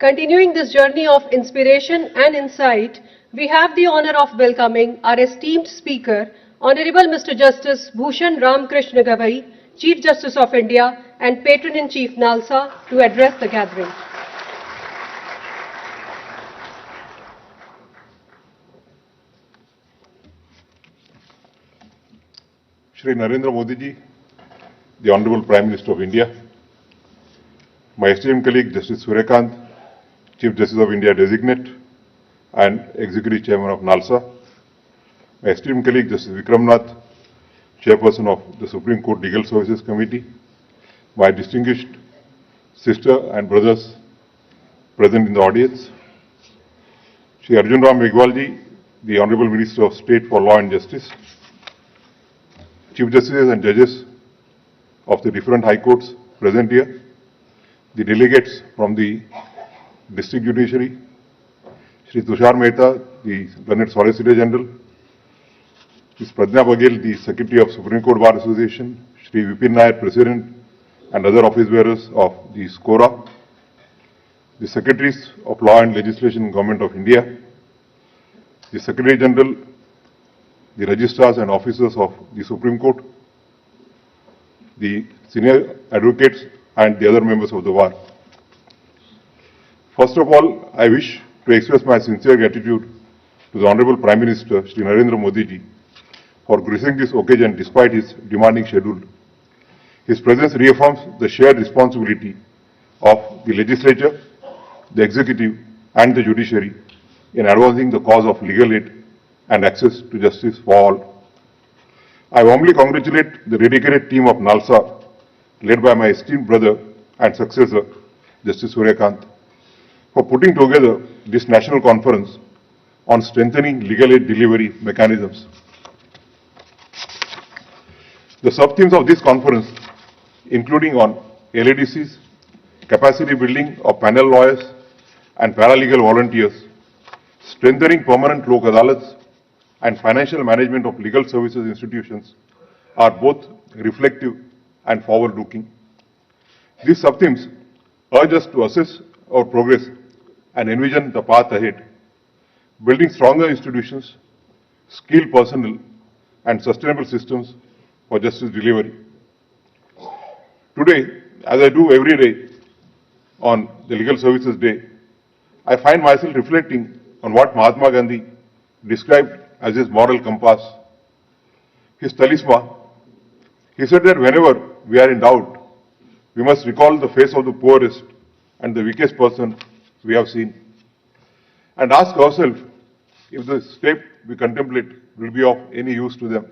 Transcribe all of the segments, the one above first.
Continuing this journey of inspiration and insight, we have the honor of welcoming our esteemed speaker, Honorable Mr. Justice Bhushan Ramkrishna Gavai, Chief Justice of India and Patron-in-Chief NALSA, to address the gathering. Shri Narendra Modi ji, the Honorable Prime Minister of India, my esteemed colleague Justice Suryakant, Chief Justice of India Designate and Executive Chairman of NALSA, my esteemed colleague Justice Vikramnath, Chairperson of the Supreme Court Legal Services Committee, my distinguished sister and brothers present in the audience, Shri Arjun Ram Meghwal ji, the Honorable Minister of State for Law and Justice, Chief Justices and Judges of the different High Courts present here, the delegates from the District Judiciary, Shri Tushar Mehta, the Learned Solicitor General, Ms. Pradnya Baghel, the Secretary of Supreme Court Bar Association, Shri Vipin Nair, President, and other office bearers of the SCORA, the Secretaries of Law and Legislation Government of India, the Secretary General, the registrars and officers of the Supreme Court, the senior advocates and the other members of the bar. First of all, I wish to express my sincere gratitude to the Honorable Prime Minister, Shri Narendra Modi ji, for gracing this occasion despite his demanding schedule. His presence reaffirms the shared responsibility of the legislature, the executive and the judiciary in advancing the cause of legal aid and access to justice for all. I warmly congratulate the dedicated team of NALSA, led by my esteemed brother and successor, Justice Suryakant, for putting together this national conference on strengthening legal aid delivery mechanisms. The sub-themes of this conference, including on LADCs, capacity building of panel lawyers and paralegal volunteers, strengthening permanent lok adalats, and financial management of legal services institutions, are both reflective and forward-looking. These sub-themes urge us to assess our progress and envision the path ahead, building stronger institutions, skilled personnel, and sustainable systems for justice delivery. Today, as I do every day on the Legal Services Day, I find myself reflecting on what Mahatma Gandhi described as his moral compass, his talisman. He said that whenever we are in doubt, we must recall the face of the poorest and the weakest person we have seen, and ask ourselves if the step we contemplate will be of any use to them.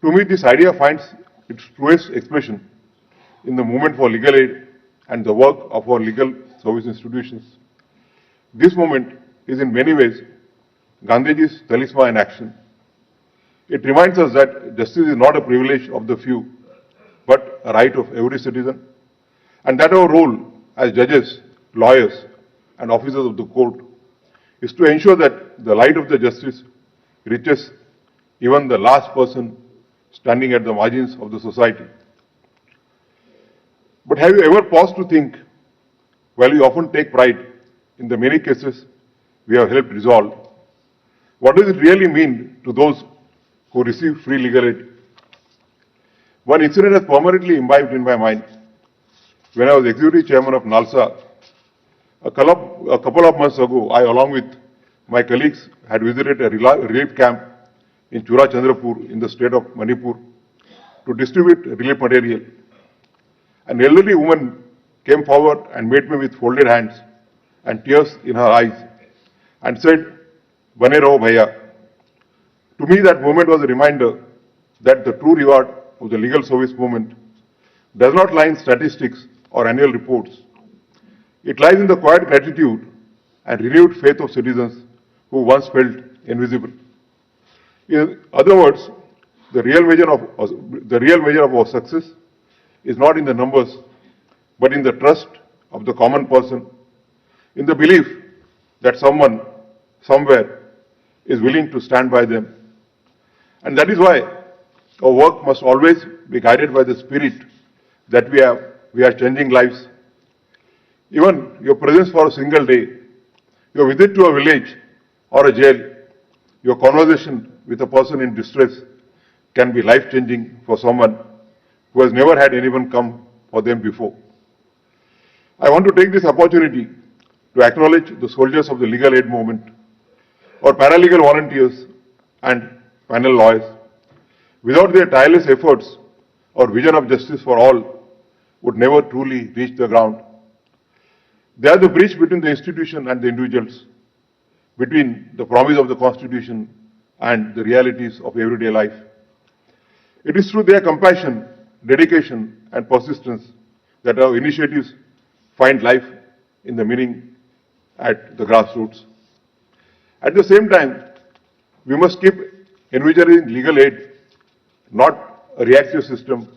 To me, this idea finds its truest expression in the movement for legal aid and the work of our legal service institutions. This movement is in many ways Gandhiji's talisman in action. It reminds us that justice is not a privilege of the few, but a right of every citizen, and that our role as judges, lawyers, and officers of the court is to ensure that the light of the justice reaches even the last person standing at the margins of the society. But have you ever paused to think, while we often take pride in the many cases we have helped resolve, what does it really mean to those who receive free legal aid? One incident has permanently imbibed in my mind. When I was Executive Chairman of NALSA, a couple of months ago, I, along with my colleagues, had visited a relief camp in Chura Chandrapur in the state of Manipur to distribute relief material. An elderly woman came forward and met me with folded hands and tears in her eyes and said, "Bane raho bhaiya." To me, that moment was a reminder that the true reward of the legal service movement does not lie in statistics or annual reports. It lies in the quiet gratitude and renewed faith of citizens who once felt invisible. In other words, the real measure of our success is not in the numbers, but in the trust of the common person, in the belief that someone, somewhere, is willing to stand by them. And that is why our work must always be guided by the spirit that we are changing lives. Even your presence for a single day, your visit to a village or a jail, your conversation with a person in distress can be life-changing for someone who has never had anyone come for them before. I want to take this opportunity to acknowledge the soldiers of the legal aid movement, our paralegal volunteers and panel lawyers. Without their tireless efforts, our vision of justice for all would never truly reach the ground. They are the bridge between the institution and the individuals, between the promise of the Constitution and the realities of everyday life. It is through their compassion, dedication and persistence that our initiatives find life in the meaning at the grassroots. At the same time, we must keep envisioning legal aid not a reactive system,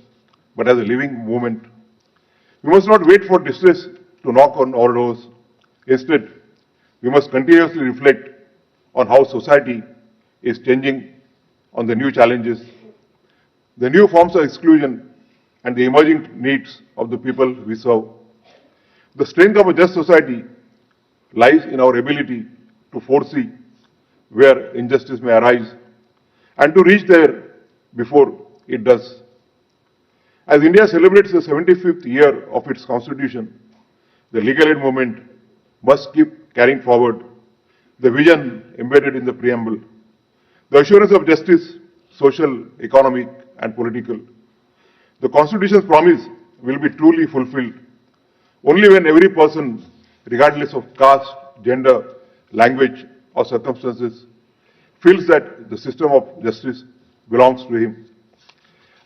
but as a living movement. We must not wait for distress to knock on our doors. Instead, we must continuously reflect on how society is changing on the new challenges, the new forms of exclusion, and the emerging needs of the people we serve. The strength of a just society lies in our ability to foresee where injustice may arise and to reach there before it does. As India celebrates the 75th year of its constitution, the legal aid movement must keep carrying forward the vision embedded in the preamble, the assurance of justice, social, economic, and political. The Constitution's promise will be truly fulfilled only when every person, regardless of caste, gender, language, or circumstances, feels that the system of justice belongs to him.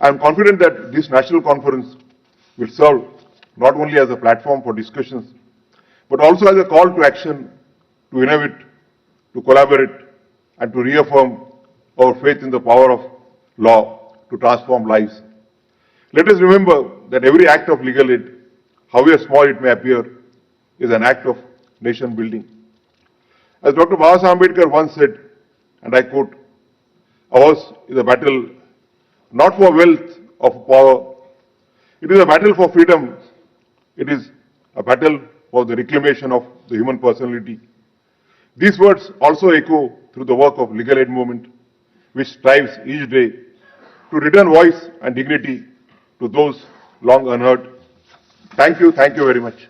I am confident that this national conference will serve not only as a platform for discussions, but also as a call to action, to innovate, to collaborate, and to reaffirm our faith in the power of law to transform lives. Let us remember that every act of legal aid, however small it may appear, is an act of nation building. As Dr. Babasaheb Ambedkar once said, and I quote, "Ours is a battle not for wealth or for power. It is a battle for freedom. It is a battle for the reclamation of the human personality." These words also echo through the work of legal aid movement, which strives each day to return voice and dignity to those long unheard. Thank you very much.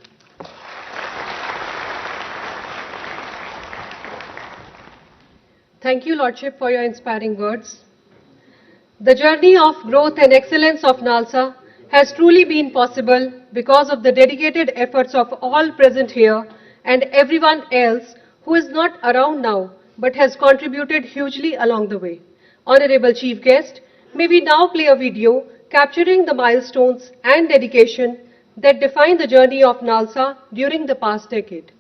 Thank you, Lordship, for your inspiring words. The journey of growth and excellence of NALSA has truly been possible because of the dedicated efforts of all present here and everyone else who is not around now but has contributed hugely along the way. Honorable Chief Guest, may we now play a video capturing the milestones and dedication that define the journey of NALSA during the past decade.